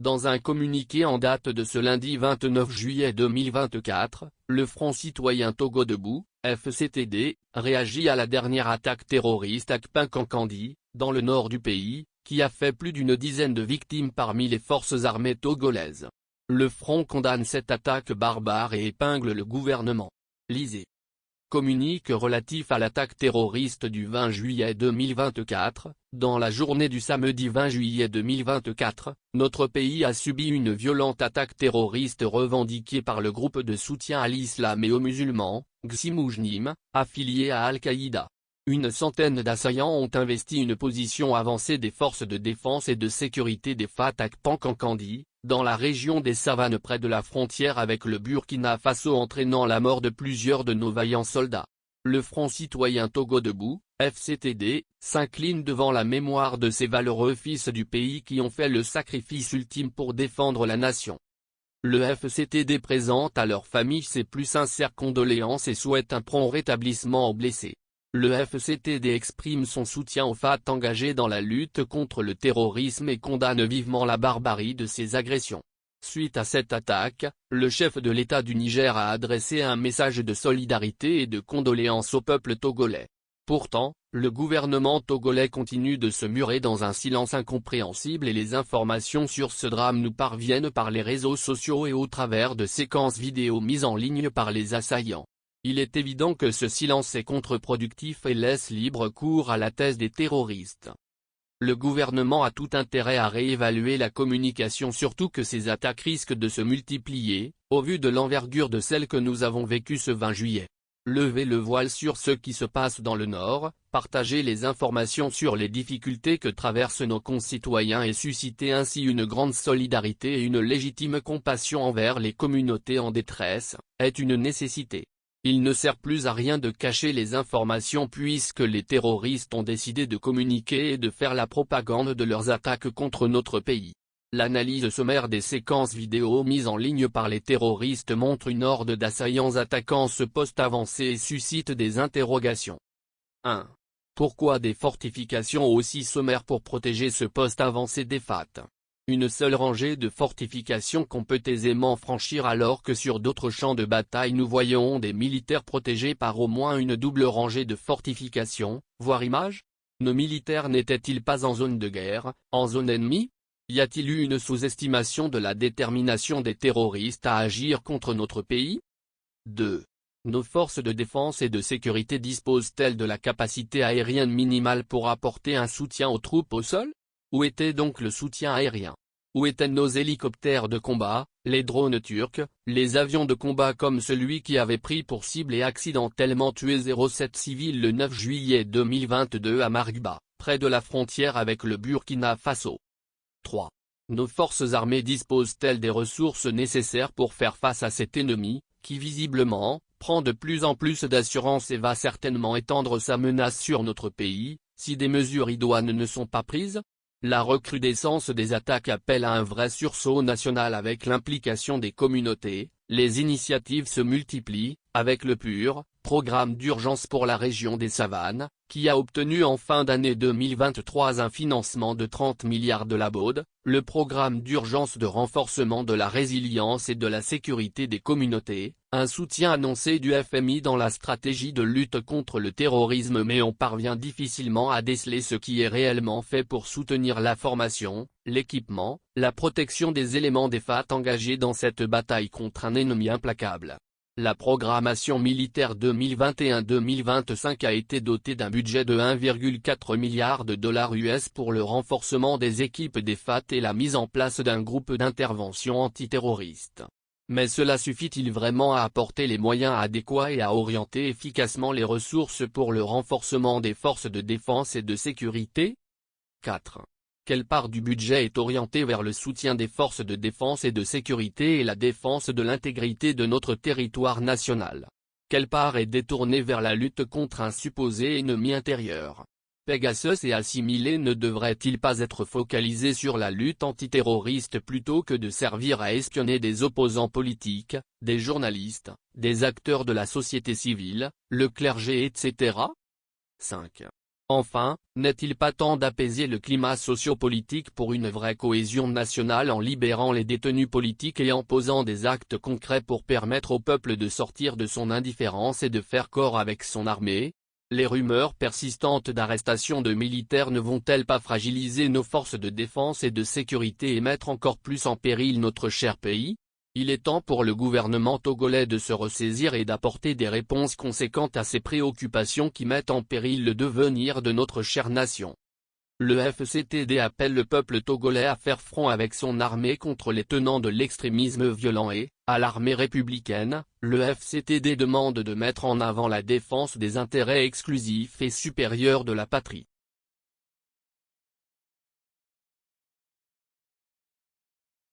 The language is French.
Dans un communiqué en date de ce lundi 29 juillet 2024, le Front citoyen Togo Debout, FCTD, réagit à la dernière attaque terroriste à Kpinkankandi, dans le nord du pays, qui a fait plus d'une dizaine de victimes parmi les forces armées togolaises. Le Front condamne cette attaque barbare et épingle le gouvernement. Lisez. Communique relatif à l'attaque terroriste du 20 juillet 2024, dans la journée du samedi 20 juillet 2024, notre pays a subi une violente attaque terroriste revendiquée par le groupe de soutien à l'islam et aux musulmans, Ximoujnim, affilié à Al-Qaïda. Une centaine d'assaillants ont investi une position avancée des forces de défense et de sécurité des FAT à Kpinkankandi, dans la région des savanes près de la frontière avec le Burkina Faso, entraînant la mort de plusieurs de nos vaillants soldats. Le Front citoyen Togo Debout, FCTD, s'incline devant la mémoire de ces valeureux fils du pays qui ont fait le sacrifice ultime pour défendre la nation. Le FCTD présente à leurs familles ses plus sincères condoléances et souhaite un prompt rétablissement aux blessés. Le FCTD exprime son soutien aux FAT engagés dans la lutte contre le terrorisme et condamne vivement la barbarie de ces agressions. Suite à cette attaque, le chef de l'État du Niger a adressé un message de solidarité et de condoléances au peuple togolais. Pourtant, le gouvernement togolais continue de se murer dans un silence incompréhensible et les informations sur ce drame nous parviennent par les réseaux sociaux et au travers de séquences vidéo mises en ligne par les assaillants. Il est évident que ce silence est contre-productif et laisse libre cours à la thèse des terroristes. Le gouvernement a tout intérêt à réévaluer la communication, surtout que ces attaques risquent de se multiplier, au vu de l'envergure de celles que nous avons vécues ce 20 juillet. Levez le voile sur ce qui se passe dans le Nord, partagez les informations sur les difficultés que traversent nos concitoyens et suscitez ainsi une grande solidarité et une légitime compassion envers les communautés en détresse, est une nécessité. Il ne sert plus à rien de cacher les informations puisque les terroristes ont décidé de communiquer et de faire la propagande de leurs attaques contre notre pays. L'analyse sommaire des séquences vidéo mises en ligne par les terroristes montre une horde d'assaillants attaquant ce poste avancé et suscite des interrogations. 1. Pourquoi des fortifications aussi sommaires pour protéger ce poste avancé des FAT? Une seule rangée de fortifications qu'on peut aisément franchir alors que sur d'autres champs de bataille nous voyons des militaires protégés par au moins une double rangée de fortifications, voire image? Nos militaires n'étaient-ils pas en zone de guerre, en zone ennemie? Y a-t-il eu une sous-estimation de la détermination des terroristes à agir contre notre pays? 2. Nos forces de défense et de sécurité disposent-elles de la capacité aérienne minimale pour apporter un soutien aux troupes au sol? Où était donc le soutien aérien? Où étaient nos hélicoptères de combat, les drones turcs, les avions de combat comme celui qui avait pris pour cible et accidentellement tué 07 civils le 9 juillet 2022 à Marguba, près de la frontière avec le Burkina Faso? 3. Nos forces armées disposent-elles des ressources nécessaires pour faire face à cet ennemi, qui visiblement, prend de plus en plus d'assurance et va certainement étendre sa menace sur notre pays, si des mesures idoines ne sont pas prises? La recrudescence des attaques appelle à un vrai sursaut national avec l'implication des communautés, les initiatives se multiplient, avec le PUR, Programme d'urgence pour la région des savanes, qui a obtenu en fin d'année 2023 un financement de 30 milliards de la BOD, le Programme d'urgence de renforcement de la résilience et de la sécurité des communautés, un soutien annoncé du FMI dans la stratégie de lutte contre le terrorisme, mais on parvient difficilement à déceler ce qui est réellement fait pour soutenir la formation, l'équipement, la protection des éléments des FAT engagés dans cette bataille contre un ennemi implacable. La programmation militaire 2021-2025 a été dotée d'un budget de 1,4 milliard de dollars US pour le renforcement des équipes des FAT et la mise en place d'un groupe d'intervention antiterroriste. Mais cela suffit-il vraiment à apporter les moyens adéquats et à orienter efficacement les ressources pour le renforcement des forces de défense et de sécurité? 4. Quelle part du budget est orientée vers le soutien des forces de défense et de sécurité et la défense de l'intégrité de notre territoire national? Quelle part est détournée vers la lutte contre un supposé ennemi intérieur? Pegasus et assimilés ne devraient-ils pas être focalisés sur la lutte antiterroriste plutôt que de servir à espionner des opposants politiques, des journalistes, des acteurs de la société civile, le clergé etc. 5. Enfin, n'est-il pas temps d'apaiser le climat socio-politique pour une vraie cohésion nationale en libérant les détenus politiques et en posant des actes concrets pour permettre au peuple de sortir de son indifférence et de faire corps avec son armée? Les rumeurs persistantes d'arrestation de militaires ne vont-elles pas fragiliser nos forces de défense et de sécurité et mettre encore plus en péril notre cher pays? Il est temps pour le gouvernement togolais de se ressaisir et d'apporter des réponses conséquentes à ces préoccupations qui mettent en péril le devenir de notre chère nation. Le FCTD appelle le peuple togolais à faire front avec son armée contre les tenants de l'extrémisme violent et, à l'armée républicaine, le FCTD demande de mettre en avant la défense des intérêts exclusifs et supérieurs de la patrie.